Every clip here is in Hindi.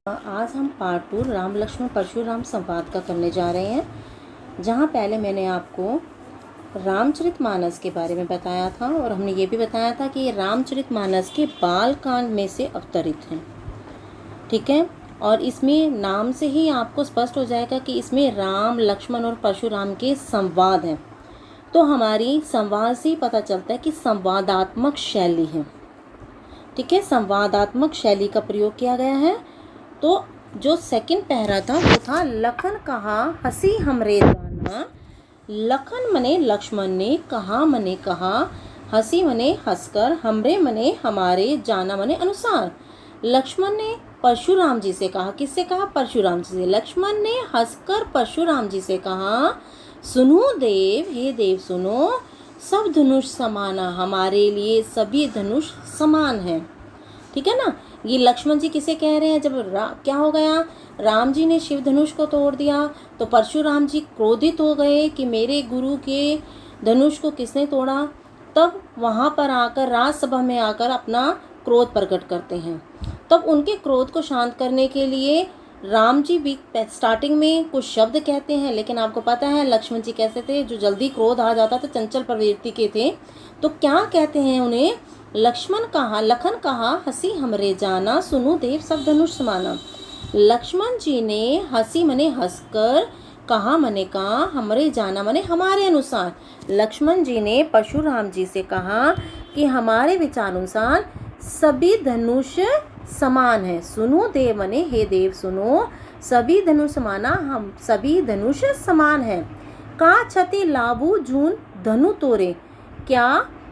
आज हम पार्ट 2 राम लक्ष्मण परशुराम संवाद का करने जा रहे हैं। जहाँ पहले मैंने आपको रामचरितमानस के बारे में बताया था और हमने ये भी बताया था कि ये रामचरितमानस के बाल कांड में से अवतरित हैं। ठीक है, और इसमें नाम से ही आपको स्पष्ट हो जाएगा कि इसमें राम लक्ष्मण और परशुराम के संवाद हैं। तो हमारी संवाद से ही पता चलता है कि संवादात्मक शैली है। ठीक है, संवादात्मक शैली का प्रयोग किया गया है। तो जो सेकंड पहरा था वो था लखन कहा हंसी हमरे जाना। लखन मने लक्ष्मण ने, कहा मने कहा, हंसी मने हंसकर, हमरे मने हमारे, जाना मने अनुसार। लक्ष्मण ने परशुराम जी से कहा, किससे कहा? परशुराम जी से। लक्ष्मण ने हंसकर परशुराम जी से कहा, सुनो देव, हे देव सुनो, सब धनुष समाना, हमारे लिए सभी धनुष समान हैं। ठीक है ना। ये लक्ष्मण जी किसे कह रहे हैं? जब क्या हो गया, राम जी ने शिव धनुष को तोड़ दिया तो परशुराम जी क्रोधित हो गए कि मेरे गुरु के धनुष को किसने तोड़ा। तब वहाँ पर आकर राजसभा में आकर अपना क्रोध प्रकट करते हैं। तब उनके क्रोध को शांत करने के लिए राम जी भी स्टार्टिंग में कुछ शब्द कहते हैं, लेकिन आपको पता है लक्ष्मण जी कैसे थे, जो जल्दी क्रोध आ जाता था, चंचल प्रवृत्ति के थे। तो क्या कहते हैं उन्हें? लक्ष्मण कहा, लखन कहा हंसी हमरे जाना, सुनो देव सब धनुष समाना। लक्ष्मण जी ने हंसी मने हंसकर, कहा मने कहा, हमरे जाना मने हमारे अनुसार। लक्ष्मण जी ने परशुराम जी से कहा कि हमारे विचार अनुसार सभी धनुष समान है। सुनो देव मने हे देव सुनो, सभी धनुष समाना, हम सभी धनुष समान है। का क्षति लाभू जून धनु तोरे, क्या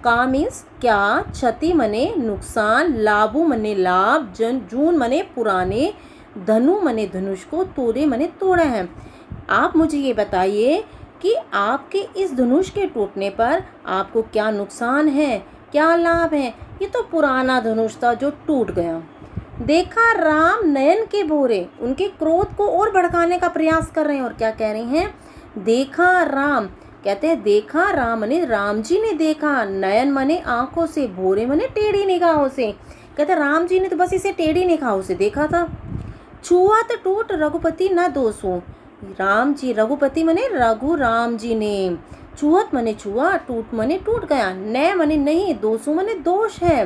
का मीन्स क्या, क्षति मने नुकसान, लाभू मने लाभ, जून मने पुराने, धनु मने धनुष को, तोड़े मने तोड़ा है। आप मुझे ये बताइए कि आपके इस धनुष के टूटने पर आपको क्या नुकसान है, क्या लाभ है? ये तो पुराना धनुष था जो टूट गया। देखा राम नयन के भोरे, उनके क्रोध को और भड़काने का प्रयास कर रहे हैं। और क्या कह रहे हैं? देखा राम, कहते हैं देखा राम मने राम जी ने देखा, नयन मने आंखों से, भोरे मने टेढ़ी निगाहों से। कहते राम जी ने तो बस इसे टेढ़ी निगाहों से देखा था। छुआ तो टूट रघुपति न दोषो, राम जी रघुपति मने रघु राम जी ने, छुअत मने छुआ, टूट मने टूट गया, न मने नहीं, दोषो मने दोष है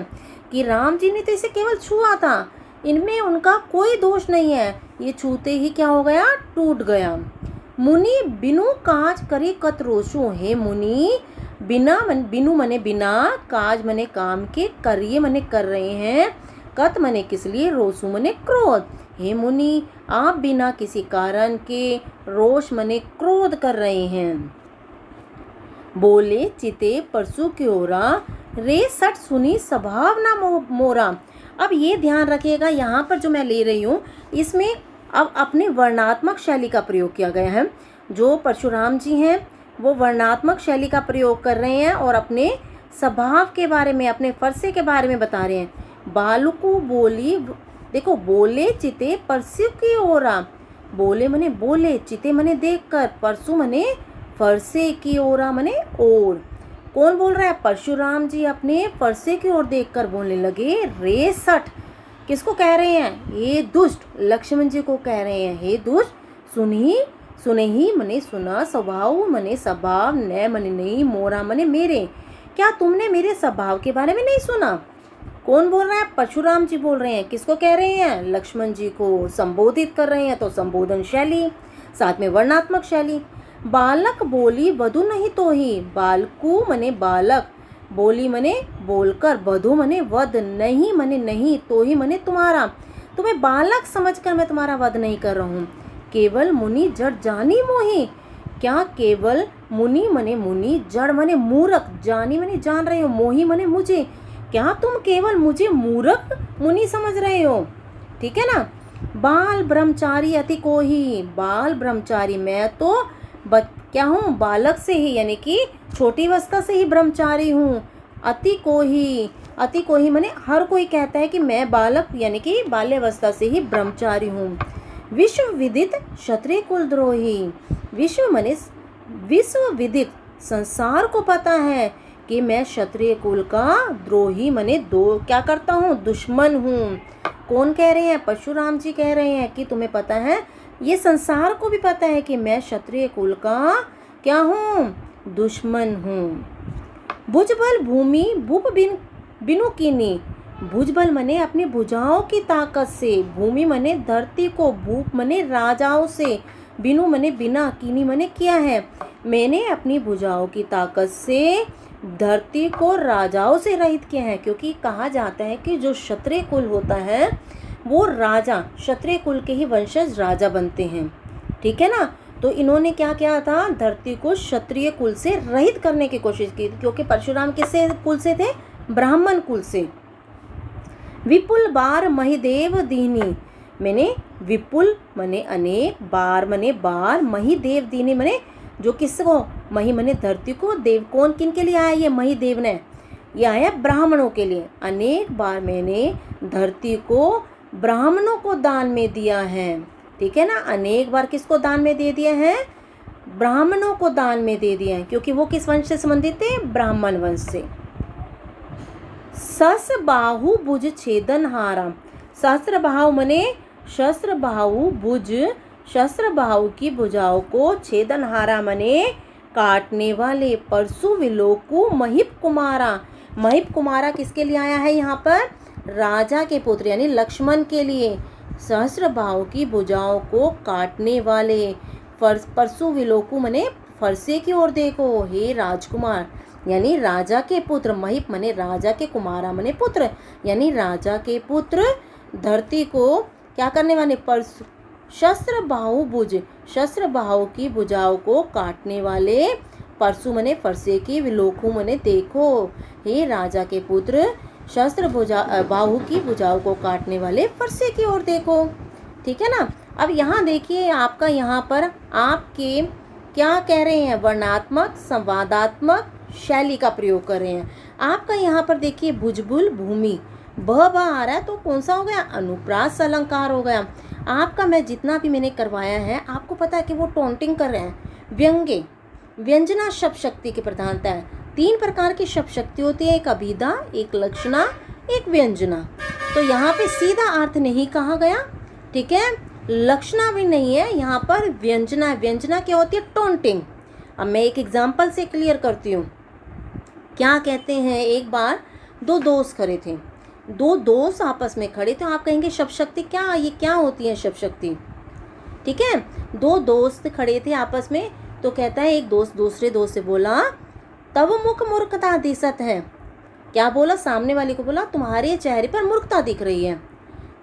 कि राम जी ने तो इसे केवल छुआ था, इनमें उनका कोई दोष नहीं है, ये छूते ही क्या हो गया? टूट गया। मुनि बिनु काज करी कत रोशो, हे मुनि बिना बिनु मने बिना, काज मने काम के, करिए मने कर रहे हैं, कत मने किस लिए, रोसु मने क्रोध। हे मुनि आप बिना किसी कारण के रोष मने क्रोध कर रहे हैं। बोले चिते परसु की ओरा, रे सट सुनी स्वभाव ना मोरा। अब ये ध्यान रखिएगा, यहाँ पर जो मैं ले रही हूँ इसमें अब अपने वर्णात्मक शैली का प्रयोग किया गया है। जो परशुराम जी हैं वो वर्णात्मक शैली का प्रयोग कर रहे हैं और अपने स्वभाव के बारे में, अपने फरसे के बारे में बता रहे हैं। बालकू बोली, देखो बोले चिते परसु की ओरा, बोले मने बोले, चिते मने देखकर, परसु मने फरसे की ओरा मने ओर। कौन बोल रहा है? परशुराम जी अपने फरसे की ओर देखकर बोलने लगे, रे सठ, किसको कह रहे हैं? हे दुष्ट, लक्ष्मण जी को कह रहे हैं, हे दुष्ट सुनी, सुने ही मने सुना, स्वभाव मने स्वभाव, न मने नहीं, मोरा मने मेरे, क्या तुमने मेरे स्वभाव के बारे में नहीं सुना? कौन बोल रहा है? परशुराम जी बोल रहे हैं। किसको कह रहे हैं? लक्ष्मण जी को संबोधित कर रहे हैं। तो संबोधन शैली, साथ में वर्णात्मक शैली। बालक बोली वधु नहीं तो ही, बालकू मने बालक, बोली मने बोलकर, वधु मने वध, नहीं मने नहीं, तो ही मने तुम्हारा, तुम्हें बालक समझकर मैं तुम्हारा वध नहीं कर रहा हूँ। केवल मुनि जड़ जानी मोही, क्या केवल मुनि मने मुनि, जड़ मने मूर्ख, जानी मने जान रहे हो, मोही मने मुझे, क्या तुम केवल मुझे मूर्ख मुनि समझ रहे हो? ठीक है ना। बाल ब्रह्मचारी अति को ही, बाल ब्रह्मचारी मैं तो क्या हूँ? बालक से ही, यानी कि छोटी अवस्था से ही ब्रह्मचारी हूँ। अति को ही मने हर कोई कहता है कि मैं बालक यानी कि बाल्यावस्था से ही ब्रह्मचारी हूँ। विश्व विदित क्षत्रिय कुलद्रोही, विश्व मने विश्व विदित, संसार को पता है कि मैं क्षत्रिय कुल का द्रोही मने दो क्या करता हूँ? दुश्मन हूँ। कौन कह रहे हैं? परशुराम जी कह रहे हैं कि तुम्हें पता है, ये संसार को भी पता है कि मैं क्षत्रिय कुल का क्या हूँ? दुश्मन हूँ। भुजबल भूमि भूप बिनु कीनी। भुजबल मने अपनी भुजाओं की ताकत से, भूमि मने धरती को, भूप मने राजाओं से, बिनु मने बिना, कीनी मने किया है। मैंने अपनी भुजाओं की ताकत से धरती को राजाओं से रहित किया है, क्योंकि कहा जाता है कि जो क्षत्रिय कुल होता है वो राजा, क्षत्रिय कुल के ही वंशज राजा बनते हैं। ठीक है ना? तो इन्होंने क्या किया था? धरती को क्षत्रिय कुल से रहित करने की कोशिश की, क्योंकि परशुराम किससे कुल से थे? ब्राह्मण कुल से। विपुल बार महिदेव दीनी। मैंने विपुल मने अनेक, बार मने बार, महिदेव दीनी मने जो किसको? मही मने धरती को, देव कौन किन के लिए आया? ये महिदेव ने, ये आया ब्राह्मणों के लिए। अनेक बार मैंने धरती को ब्राह्मणों को दान में दिया है। ठीक है ना? अनेक बार किसको दान में दे दिया है? ब्राह्मणों को दान में दे दिया है, क्योंकि वो किस वंश से संबंधित थे? ब्राह्मण वंश से। सस बाहु भुज छेदन हारा। सहस्त्र बाहु मने शस्त्र बाहु, भुज शस्त्र बाहु की भुजाओं को, छेदन हारा मने काटने वाले, परशु विलोकु महिप कुमारा। महिप कुमारा किसके लिए आया है यहाँ पर? राजा के पुत्र यानी लक्ष्मण के लिए। सहस्त्र बाहु की भुजाओं को काटने वाले, परशु विलोकु मने फरसे की ओर देखो, हे राजकुमार यानी राजा के पुत्र। महिप मने राजा के, कुमारा मने पुत्र, यानी राजा के पुत्र धरती को क्या करने वाले? परशु शस्त्र बाहु भुज, शस्त्र बाहु की भुजाओं को काटने वाले, परशु मने फरसे की, विलोकु मने देखो, हे राजा के पुत्र शस्त्र बाहु की भुजाओं को काटने वाले फरसे की ओर देखो। ठीक है ना? अब यहाँ देखिए, आपका यहाँ पर आपके क्या कह रहे हैं? वर्णात्मक संवादात्मक शैली का प्रयोग कर रहे हैं। आपका यहाँ पर देखिए भुजबुल भूमि, ब आ रहा है, तो कौन सा हो गया? अनुप्रास अलंकार हो गया। आपका मैं जितना भी मैंने करवाया है, आपको पता है कि वो टोंटिंग कर रहे हैं। व्यंग्य, व्यंजना शब्द शक्ति की प्रधानता है। 3 प्रकार की शब्द शक्ति होती है, एक अभिधा, एक लक्षणा, एक व्यंजना। तो यहाँ पे सीधा अर्थ नहीं कहा गया, ठीक है, लक्षणा भी नहीं है, यहाँ पर व्यंजना। व्यंजना क्या होती है? टोंटिंग। अब मैं एक एग्जाम्पल से क्लियर करती हूँ। क्या कहते हैं? एक बार 2 दोस्त खड़े थे, 2 दोस्त आपस में खड़े थे। आप कहेंगे शब्द शक्ति क्या, ये क्या होती है शब्द शक्ति? ठीक है, 2 दोस्त खड़े थे आपस में, तो कहता है एक दोस्त दूसरे दोस्त से बोला, तब मुख मूर्खता दिसत है। क्या बोला? सामने वाले को बोला, तुम्हारे चेहरे पर मूर्खता दिख रही है।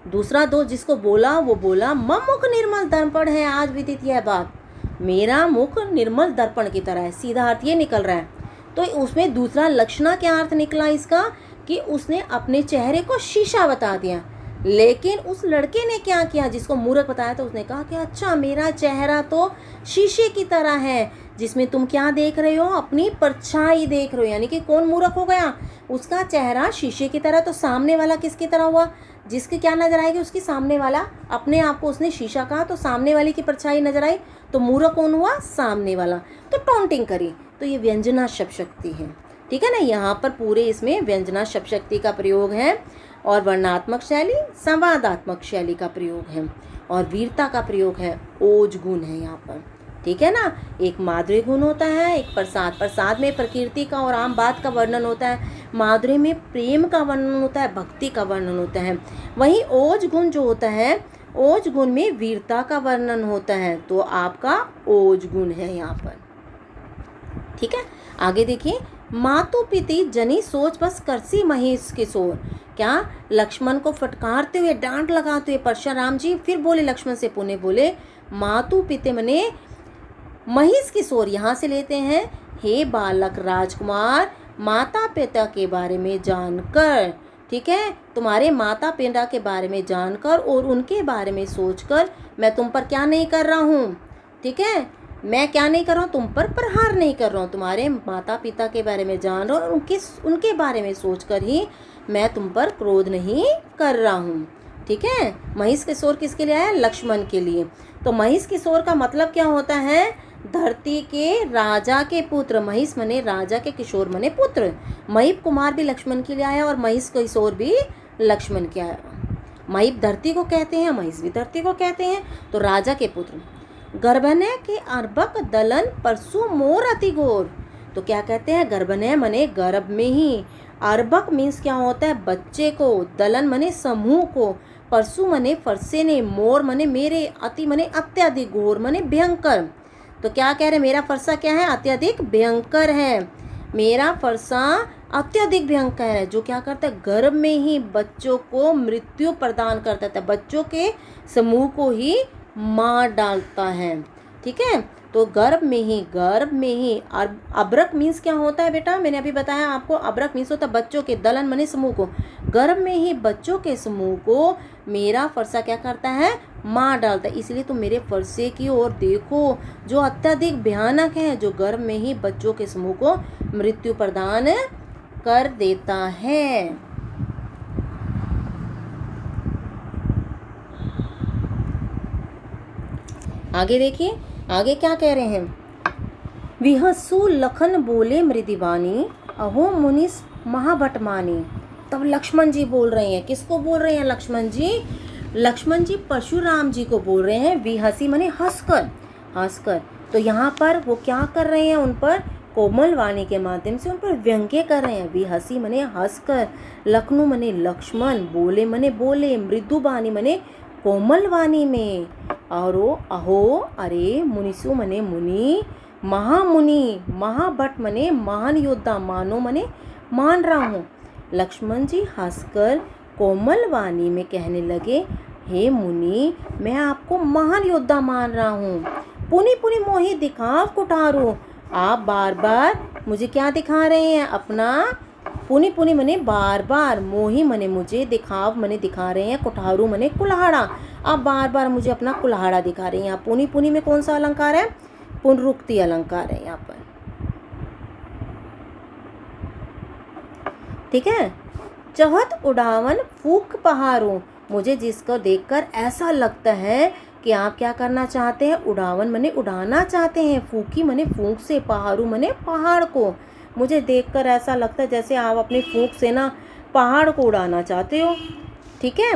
दूसरा दोस्त जिसको बोला वो बोला, मम मुख निर्मल दर्पण है, आज विदित यह बात, मेरा मुख निर्मल दर्पण की तरह है। सीधा अर्थ ये निकल रहा है। तो उसमें दूसरा लक्षणा क्या अर्थ निकला इसका? कि उसने अपने चेहरे को शीशा बता दिया। लेकिन उस लड़के ने क्या किया? जिसको मूर्ख बताया, तो उसने कहा कि अच्छा, मेरा चेहरा तो शीशे की तरह है, जिसमें तुम क्या देख रहे हो? अपनी परछाई देख रहे हो। यानी कि कौन मूर्ख हो गया? उसका चेहरा शीशे की तरह। तो सामने वाला किसकी तरह हुआ? जिसकी क्या नजर आएगी? उसकी सामने वाला। अपने आप को उसने शीशा कहा, तो सामने वाले की परछाई नजर आई, तो मूर्ख कौन हुआ? सामने वाला। तो टोंटिंग करी। तो ये व्यंजना शब्द शक्ति है। ठीक है ना? यहाँ पर पूरे इसमें व्यंजना शब्द शक्ति का प्रयोग है, और वर्णात्मक शैली, संवादात्मक शैली का प्रयोग है, और वीरता का प्रयोग है, ओज गुण है यहाँ पर। ठीक है ना? एक माधुर्य गुण होता है, एक प्रसाद। प्रसाद में प्रकृति का और आम बात का वर्णन होता है, माधुर्य में प्रेम का वर्णन होता है, भक्ति का वर्णन होता है। वहीं ओज गुण जो होता है, ओज गुण में वीरता का वर्णन होता है। तो आपका ओज गुण है यहाँ पर। ठीक है, आगे देखिए, मातु पिति जनी सोच बस करसी महेश किशोर। क्या? लक्ष्मण को फटकारते हुए, डांट लगाते हुए परशुराम जी फिर बोले लक्ष्मण से, पुणे बोले, मातु पिते मने महेश किशोर। यहाँ से लेते हैं, हे बालक राजकुमार, माता पिता के बारे में जानकर, ठीक है, तुम्हारे माता पिता के बारे में जानकर और उनके बारे में सोचकर मैं तुम पर क्या नहीं कर रहा हूँ? ठीक है, मैं क्या नहीं कर रहा हूँ? तुम पर प्रहार नहीं कर रहा हूँ। तुम्हारे माता पिता के बारे में जान रहा हूँ और उनके बारे में सोचकर ही मैं तुम पर क्रोध नहीं कर रहा हूँ। ठीक है, महेश किशोर किसके लिए आया? लक्ष्मण के लिए। तो महेश किशोर का मतलब क्या होता है? धरती के राजा के पुत्र। महेश मने राजा के, किशोर मने पुत्र। महीप कुमार भी लक्ष्मण के लिए आया और महेश किशोर भी लक्ष्मण के आया। महीप धरती को कहते हैं, महिष भी धरती को कहते हैं। तो राजा के पुत्र, गर्भनय के अर्भक दलन परसु मोर अति घोर। तो क्या कहते हैं, गर्भनय मने गर्भ में ही, अर्भक मीन्स क्या होता है, बच्चे को, दलन मने समूह को, परसु मने फरसे ने, मोर मने मेरे, अति मने अत्यधिक, घोर मने भयंकर। तो क्या कह रहे हैं, मेरा फरसा क्या है, अत्यधिक भयंकर है। मेरा फरसा अत्यधिक भयंकर है, जो क्या करता है, गर्भ में ही बच्चों को मृत्यु प्रदान करता है, बच्चों के समूह को ही मार डालता है। ठीक है, तो गर्भ में ही अब्रक मीन्स क्या होता है बेटा, मैंने अभी बताया आपको, अब्रक मीन्स होता है बच्चों के, दलन मने समूह को, गर्भ में ही बच्चों के समूह को मेरा फरसा क्या करता है, मार डालता है। इसलिए तो मेरे फरसे की ओर देखो, जो अत्यधिक भयानक है, जो गर्भ में ही बच्चों के समूह को मृत्यु प्रदान कर देता है। आगे देखिए, आगे क्या कह रहे हैं, विहसु लखन बोले मृदिवानी, अहो मुनिस महाभट मानी। तब लक्ष्मण जी बोल रहे हैं, किसको बोल रहे हैं लक्ष्मण जी, लक्ष्मण जी परशुराम जी को बोल रहे हैं। विहसी मने हंसकर। तो यहाँ पर वो क्या कर रहे हैं, उन पर कोमल वाणी के माध्यम से उन पर व्यंग्य कर रहे हैं। विहसी मने हंसकर, लखनु मने लक्ष्मण, बोले मने बोले, मृदु वाणी मने कोमल वाणी में, और अहो अरे, मुनिसु मने मुनि, महामुनि, महाभट मने महान योद्धा, मानो मने मान रहा हूँ। लक्ष्मण जी हंसकर कोमल वाणी में कहने लगे, हे मुनि, मैं आपको महान योद्धा मान रहा हूँ। पुनि पुनि मोहि दिखाव कुठारो, आप बार बार मुझे क्या दिखा रहे हैं, अपना, पुनि पुनि मने बार बार, मोहि मने मुझे, दिखाव मने दिखा रहे हैं, कुठारू मने कुल्हाड़ा, आप बार बार मुझे अपना कुल्हाड़ा दिखा रहे हैं। यहाँ पुनि पुनि में कौन सा अलंकार है, पुनरुक्ति अलंकार है यहाँ पर। ठीक है, चहत उड़ावन फूक पहाड़ों, मुझे जिसको देखकर ऐसा लगता है कि आप क्या करना चाहते हैं, उड़ावन मने उड़ाना चाहते हैं, फूकी मने फूंक से, पहाड़ू मने पहाड़ को, मुझे देखकर ऐसा लगता है जैसे आप अपनी फूंक से ना पहाड़ को उड़ाना चाहते हो। ठीक है,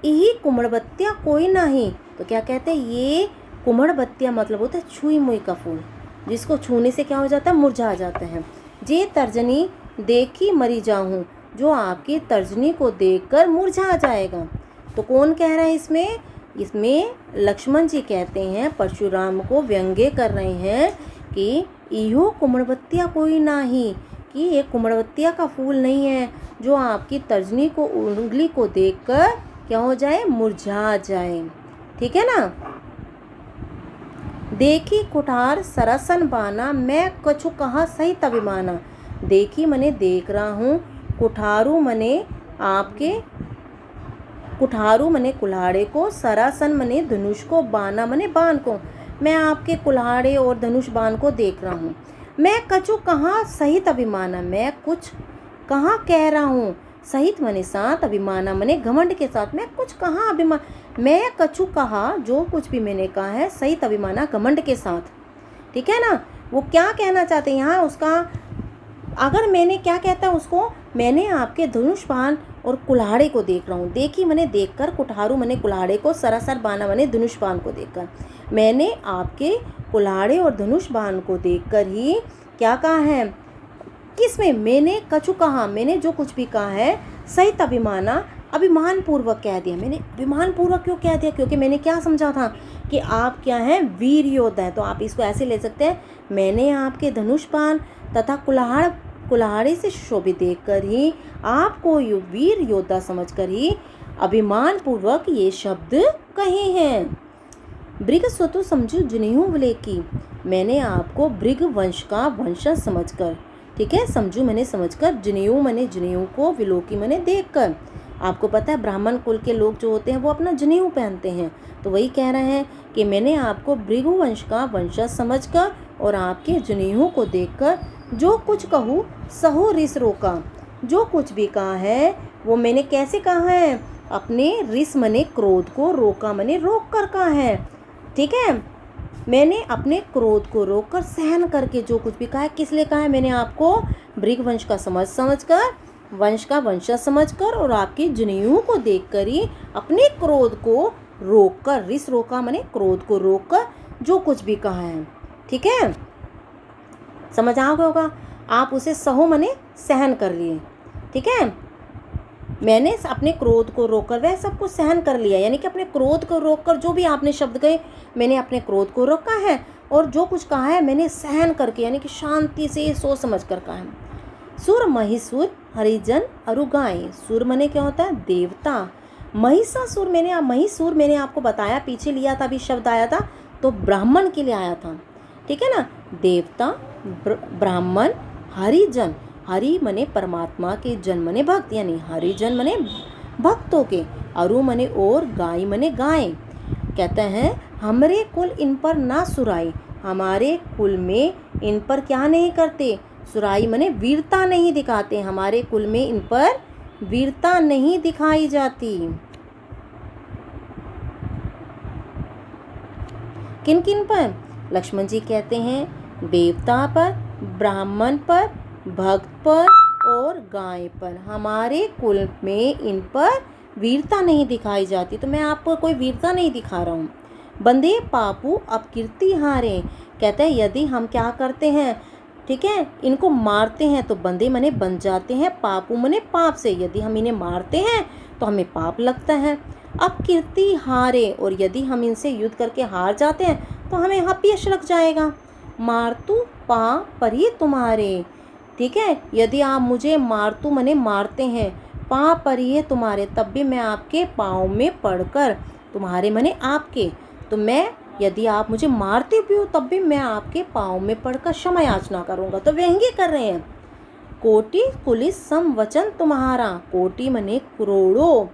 यही कुमड़बत्तिया कोई नहीं। तो क्या कहते हैं, ये कुमड़बत्तिया मतलब होता है छुई मुई का फूल, जिसको छूने से क्या हो जाता है, मुरझा जाता है। जे तर्जनी देखी मरी जाऊं, जो आपकी तर्जनी को देखकर मुरझा जाएगा। तो कौन कह रहा है इसमें लक्ष्मण जी कहते हैं, परशुराम को व्यंग्य कर रहे हैं कि इहो कुमड़बत्तिया कोई नहीं, कि ये कुमड़बत्तिया का फूल नहीं है, जो आपकी तर्जनी को, उंगली को देखकर क्या हो जाए, मुरझा जाए। ठीक है ना। देखी कुठार सरसन बाना, मैं कछु कहा सही तभिमाना। देखी मने देख रहा हूँ, कुठारू मने आपके, कुठारू मने कुल्हाड़े को, सरासन मने धनुष को, बाना मने बाण को, मैं आपके कुल्हाड़े और धनुष बाण को देख रहा हूँ। मैं कछु कहाँ सहित अभिमाना, मैं कुछ कहाँ कह रहा हूँ, सहित मने साथ, अभिमाना मने घमंड के साथ, मैं कुछ कहाँ अभिमान, मैं कछु कहा, जो कुछ भी मैंने कहा है, सहित अभिमाना घमंड के साथ। ठीक है ना। वो क्या कहना चाहते हैं यहाँ, उसका अगर मैंने क्या कहता है उसको, मैंने आपके धनुष बाण और कुल्हाड़े को देख रहा हूँ। देखी मने देखकर, कुठारू मने कुल्हाड़े को, सरासर बाना मने धनुष बाण को देखकर, मैंने आपके कुल्हाड़े और धनुष बाण को देखकर ही क्या कहा है, किसमें, मैंने कछु कहा, मैंने जो कुछ भी कहा है, सहित अभिमाना, अभिमान पूर्वक कह दिया। मैंने अभिमान पूर्वक क्यों कह दिया, क्योंकि मैंने क्या समझा था कि आप क्या हैं, वीर योद्धा हैं। तो आप इसको ऐसे ले सकते हैं, मैंने आपके धनुष बाण तथा कुल्हाड़े से शोभित देखकर ही, आपको वीर योद्धा समझकर ही अभिमान पूर्वक ये शब्द कहे हैं। भृग स्वतु समझू जनेऊ विलेकी, मैंने आपको भृग वंश का वंशज समझकर, ठीक है, समझू मैंने समझकर, जनेऊ मैंने जनेऊ को, विलोकी मैंने देखकर। आपको पता है ब्राह्मण कुल के लोग जो होते हैं वो अपना जनेऊ पहनते हैं। तो वही कह रहे हैं कि मैंने आपको भृगु वंश का वंशज समझकर और आपके जनेऊ को देखकर जो कुछ कहूँ सहु रिस रोका, जो कुछ भी कहा है वो मैंने कैसे कहा है, अपने रिस मने क्रोध को, रोका मने रोक कर कहा है। ठीक है, मैंने अपने क्रोध को रोककर सहन करके जो कुछ भी कहा है, किस लिए कहा है, मैंने आपको भृग वंश का समझकर वंश का वंशज समझकर और आपकी जनेऊ को देखकर ही अपने क्रोध को रोककर, रिस रोका माने क्रोध को रोककर जो कुछ भी कहा है, ठीक है, समझ आ गया होगा। आप उसे सहो माने सहन कर लिए, ठीक है। मैंने अपने क्रोध को रोककर, वह सब कुछ सहन कर लिया, यानी कि अपने क्रोध को रोककर जो भी आपने शब्द कहे, मैंने अपने क्रोध को रोका है और जो कुछ कहा है मैंने सहन करके, यानी कि शांति से सोच समझ कर कहा है। सुर महिषुर हरिजन अरुगाएं। सुर मने क्या होता है? देवता। महिषासुर मैंने आपको बताया, पीछे लिया था, अभी शब्द आया था तो ब्राह्मण के लिए आया था, ठीक है ना। देवता, ब्राह्मण, हरिजन, हरि मने परमात्मा के, जन मने भक्त, यानी हरिजन मने भक्तों के, अरु मने और, गाय मने गाय। कहते हैं हमरे कुल इन पर ना सुराई, हमारे कुल में इन पर क्या नहीं करते, सुराई मने वीरता नहीं दिखाते, हमारे कुल में इन पर वीरता नहीं दिखाई जाती। किन किन पर? लक्ष्मण जी कहते हैं देवता पर, ब्राह्मण पर, भक्त पर और गाय पर, हमारे कुल में इन पर वीरता नहीं दिखाई जाती। तो मैं आपको कोई वीरता नहीं दिखा रहा हूँ। बंदे पापू अपकीर्ति हारे। कहते हैं यदि हम क्या करते हैं, ठीक है, इनको मारते हैं तो बंदे मने बन जाते हैं, पापू मने पाप से, यदि हम इन्हें मारते हैं तो हमें पाप लगता है। अपकीर्ति हारे, और यदि हम इनसे युद्ध करके हार जाते हैं तो हमें अपयश लग जाएगा। मारतू पा परिये तुम्हारे, ठीक है, यदि आप मुझे मारतू मने मारते हैं, पा परिये तुम्हारे, तब भी मैं आपके पाँव में पड़कर, तुम्हारे मने आपके, तो मैं यदि आप मुझे मारते भी हो तब भी मैं आपके पाँव में पड़कर क्षमा याचना करूँगा। तो व्यंग्य कर रहे हैं। कोटि कुलिस सम वचन तुम्हारा, कोटि मने करोड़ों,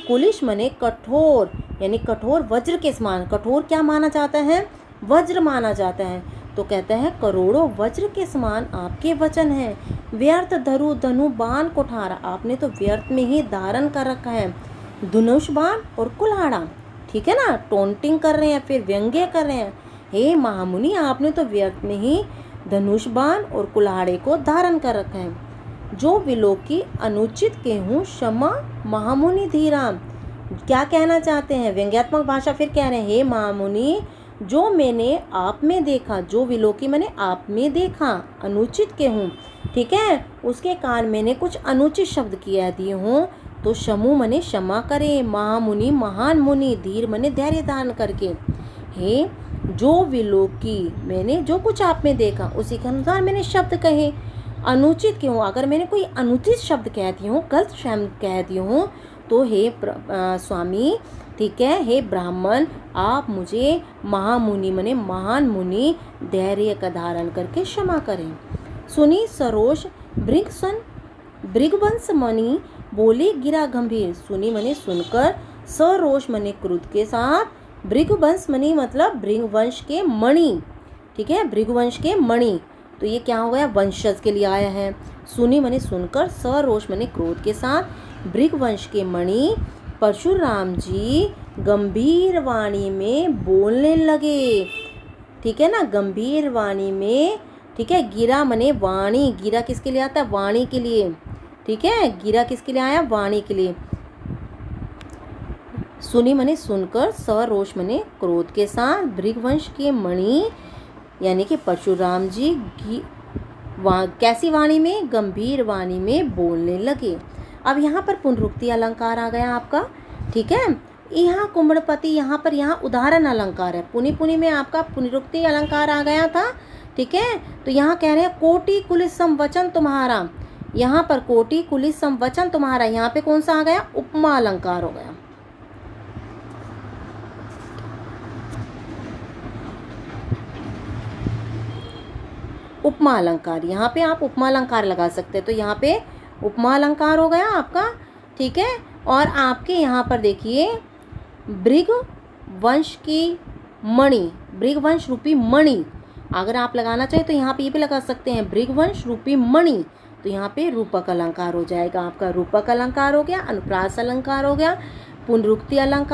कुलिश मने कठोर, यानी कठोर वज्र के समान। कठोर क्या माना जाता है? वज्र माना जाता है। तो कहते हैं करोड़ों वज्र के समान आपके वचन हैं। व्यर्थ धरु धनु बाण कुठारा, आपने तो व्यर्थ में ही धारण कर रखा है धनुष बाण और कुल्हाड़ा, ठीक है ना। टोंटिंग कर रहे हैं, फिर व्यंग्य कर रहे हैं। हे महामुनि, आपने तो व्यर्थ में ही धनुष बाण और कुल्हाड़े को धारण कर रखा है। जो विलोकी अनुचित केहूँ क्षमा महामुनि धीरा, क्या कहना चाहते हैं? व्यंग्यात्मक भाषा फिर कह रहे हैं, हे महामुनि, जो मैंने आप में देखा, जो विलोकी मैंने आप में देखा, अनुचित केहूँ, ठीक है, उसके कारण मैंने कुछ अनुचित शब्द किया दिए हों तो क्षमु मने क्षमा करे, महामुनि महान मुनि, धीर मने धैर्य धारण करके। हे जो विलोकी, मैंने जो कुछ आप में देखा उसी के अनुसार मैंने शब्द कहे। अनुचित क्यों? अगर मैंने कोई अनुचित शब्द कह दिए हूँ, गलत शब्द कह दिए हूँ तो हे स्वामी, ठीक है, हे ब्राह्मण, आप मुझे महामुनि मने महान मुनि धैर्य का धारण करके क्षमा करें। सुनी सरोष भृगसन भृगवंश मणि बोले गिरा गंभीर, सुनी मने सुनकर, सरोष मने क्रोध के साथ, भृगवंश मणि मतलब भृगवंश के मणि, ठीक है, भृगवंश के मणि, तो ये क्या हो गया? वंशज के लिए आया है। सुनी मने सुनकर, सरोष मने क्रोध के साथ, भृगवंश के मणि परशुराम जी गंभीर वाणी में बोलने लगे, ठीक है ना, गंभीर वाणी में, ठीक है। गिरा मने वाणी, गिरा किसके लिए आता है? वाणी के लिए, ठीक है, गिरा किसके लिए आया? वाणी के लिए। सुनी मने सुनकर, सरोष मने क्रोध के साथ, भृगवंश के मणि यानी कि परशुराम जी कैसी वाणी में? गंभीर वाणी में बोलने लगे। अब यहाँ पर पुनरुक्ति अलंकार आ गया आपका, ठीक है। यहाँ कुंभपति, यहाँ पर यहाँ उदाहरण अलंकार है। पुनि पुनि में आपका पुनरुक्ति अलंकार आ गया था, ठीक है। तो यहाँ कह रहे हैं कोटि कुलिस सम वचन तुम्हारा, यहाँ पर कोटि कुलिस सम वचन तुम्हारा, यहाँ पे कौन सा आ गया? उपमा अलंकार हो गया। उपमा अलंकार, यहाँ पे आप उपमा अलंकार लगा सकते हैं, तो यहाँ पे उपमा अलंकार हो गया आपका, ठीक है। और आपके यहाँ पर देखिए भृग वंश की मणि, भृगवंश रूपी मणि, अगर आप लगाना चाहें तो यहाँ पे ये भी लगा सकते हैं भृगवंश रूपी मणि, तो यहाँ पे रूपक अलंकार हो जाएगा आपका। रूपक अलंकार हो गया, अनुप्रास अलंकार हो गया, पुनरुक्ति अलंकार